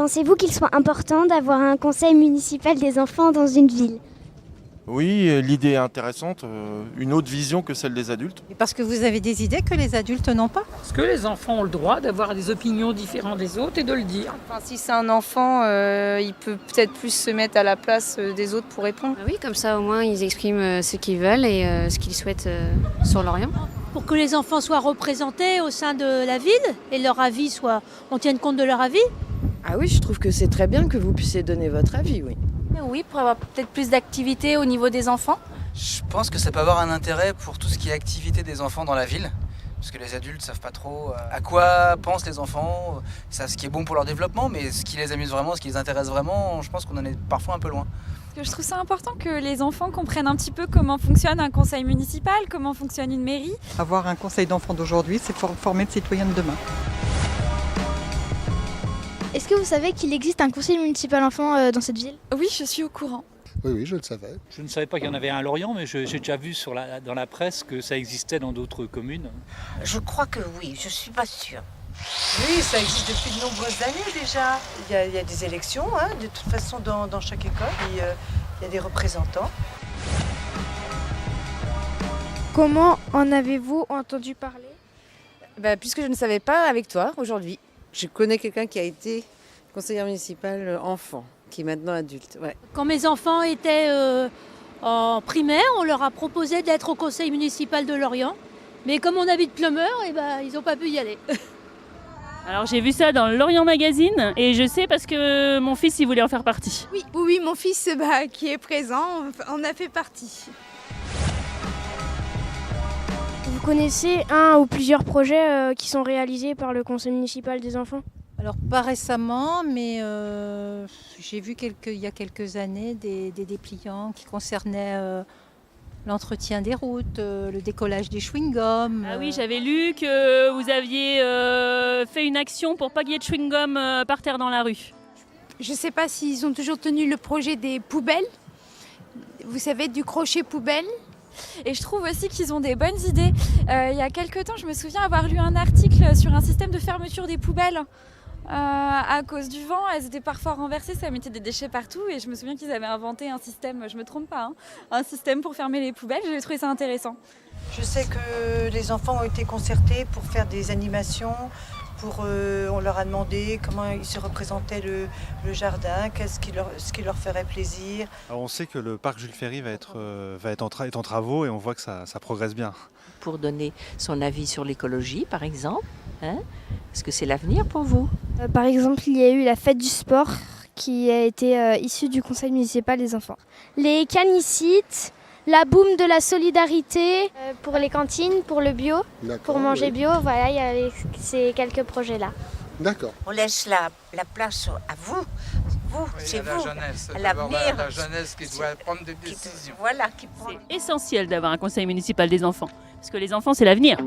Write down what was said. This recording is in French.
Pensez-vous qu'il soit important d'avoir un conseil municipal des enfants dans une ville ? Oui, l'idée est intéressante, une autre vision que celle des adultes. Et parce que vous avez des idées que les adultes n'ont pas. Parce que les enfants ont le droit d'avoir des opinions différentes des autres et de le dire. Enfin, si c'est un enfant, il peut peut-être plus se mettre à la place des autres pour répondre. Oui, comme ça au moins ils expriment ce qu'ils veulent et ce qu'ils souhaitent sur Lorient. Pour que les enfants soient représentés au sein de la ville et leur avis on tienne compte de leur avis. Ah oui, je trouve que c'est très bien que vous puissiez donner votre avis, oui. Oui, pour avoir peut-être plus d'activités au niveau des enfants. Je pense que ça peut avoir un intérêt pour tout ce qui est activité des enfants dans la ville. Parce que les adultes ne savent pas trop à quoi pensent les enfants, ils savent ce qui est bon pour leur développement, mais ce qui les amuse vraiment, ce qui les intéresse vraiment, je pense qu'on en est parfois un peu loin. Je trouve ça important que les enfants comprennent un petit peu comment fonctionne un conseil municipal, comment fonctionne une mairie. Avoir un conseil d'enfants d'aujourd'hui, c'est former de citoyens de demain. Est-ce que vous savez qu'il existe un conseil municipal enfant dans cette ville ? Oui, je suis au courant. Oui, je le savais. Je ne savais pas qu'il y en avait un à Lorient, mais j'ai déjà vu dans la presse que ça existait dans d'autres communes. Je crois que oui, je ne suis pas sûre. Oui, ça existe depuis de nombreuses années déjà. Il y a des élections, de toute façon, dans chaque école. Il y a des représentants. Comment en avez-vous entendu parler ? Puisque je ne savais pas, avec toi, aujourd'hui. Je connais quelqu'un qui a été conseillère municipale enfant, qui est maintenant adulte. Ouais. Quand mes enfants étaient en primaire, on leur a proposé d'être au conseil municipal de Lorient. Mais comme on habite Plumeur, ils n'ont pas pu y aller. Alors j'ai vu ça dans le Lorient Magazine et je sais parce que mon fils il voulait en faire partie. Oui, mon fils qui est présent, en a fait partie. Vous connaissez un ou plusieurs projets qui sont réalisés par le conseil municipal des enfants ? Alors pas récemment, mais j'ai vu il y a quelques années des dépliants qui concernaient l'entretien des routes, le décollage des chewing-gums. Ah oui, j'avais lu que vous aviez fait une action pour pas qu'il y ait de chewing-gum par terre dans la rue. Je ne sais pas s'ils ont toujours tenu le projet des poubelles, vous savez, du crochet poubelle. Et je trouve aussi qu'ils ont des bonnes idées. Il y a quelques temps, je me souviens avoir lu un article sur un système de fermeture des poubelles. À cause du vent, elles étaient parfois renversées, ça mettait des déchets partout et je me souviens qu'ils avaient inventé un système, je me trompe pas, un système pour fermer les poubelles, j'ai trouvé ça intéressant. Je sais que les enfants ont été concertés pour faire des animations, on leur a demandé comment ils se représentaient le jardin, ce qui leur ferait plaisir. Alors on sait que le parc Jules Ferry est en travaux et on voit que ça progresse bien. Pour donner son avis sur l'écologie, par exemple, est-ce que c'est l'avenir pour vous ? Par exemple, il y a eu la fête du sport qui a été issue du conseil municipal des enfants. Les canicites, la boum de la solidarité pour les cantines, pour le bio, pour manger bio. Voilà, il y avait ces quelques projets-là. D'accord. On laisse la place à vous. C'est vous. Jeunesse, à l'avenir. la jeunesse qui doit prendre des décisions. Qui prend. C'est essentiel d'avoir un conseil municipal des enfants, parce que les enfants c'est l'avenir.